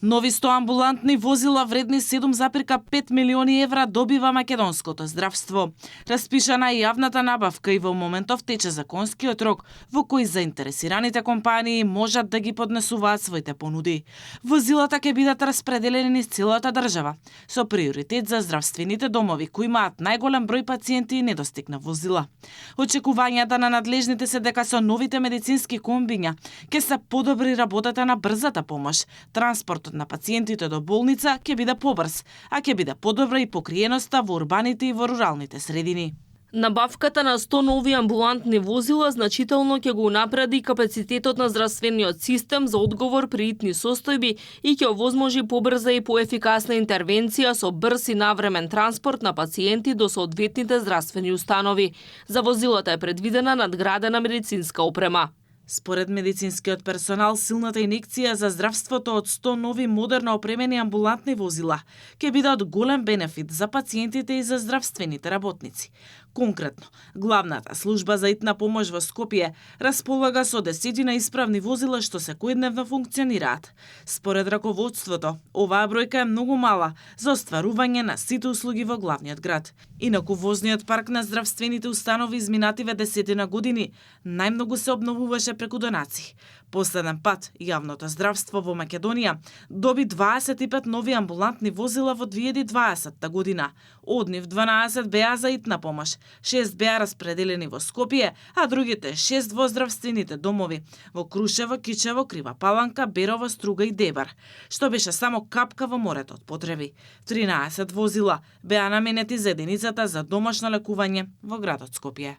Нови 100 амбулантни возила вредни 7,5 милиони евра добива македонското здравство. Распишана е јавната набавка и во моментов тече законскиот рок во кој заинтересираните компании можат да ги поднесуваат своите понуди. Возилата ќе бидат распределени низ целата држава, со приоритет за здравствените домови кои имаат најголем број пациенти и недостиг на возила. Очекувањата на надлежните се дека со новите медицински комбиња ќе се подобри работата на брзата помош, транспортот на пациентите до болница ќе биде побрз, а ќе биде подобра и покриеноста во урбаните и во руралните средини. Набавката на 100 нови амбулантни возила значително ќе го унапреди капацитетот на здравствениот систем за одговор при итни состојби и ќе овозможи побрза и поефикасна интервенција со брз и навремен транспорт на пациенти до соодветните здравствени установи. За возилата е предвидена надградена медицинска опрема. Според медицинскиот персонал, силната инекција за здравството од 100 нови модерно опремени амбулантни возила ќе биде од голем бенефит за пациентите и за здравствените работници. Конкретно, главната служба за итна помош во Скопје располага со 10 исправни возила што секојдневно функционираат. Според раководството, оваа бројка е многу мала за остварување на сите услуги во главниот град. Инаку возниот парк на здравствените установи изминативе 10 години најмногу се обновуваше преку донации. Последен пат јавното здравство во Македонија доби 25 нови амбулантни возила во 2020 година. Од нив 12 беа за итна помош, 6 беа распределени во Скопје, а другите 6 во здравствените домови во Крушево, Кичево, Крива Паланка, Берово, Струга и Дебар, што беше само капка во морето од потреби. 13 возила беа наменети за единицата за домашно лекување во градот Скопје.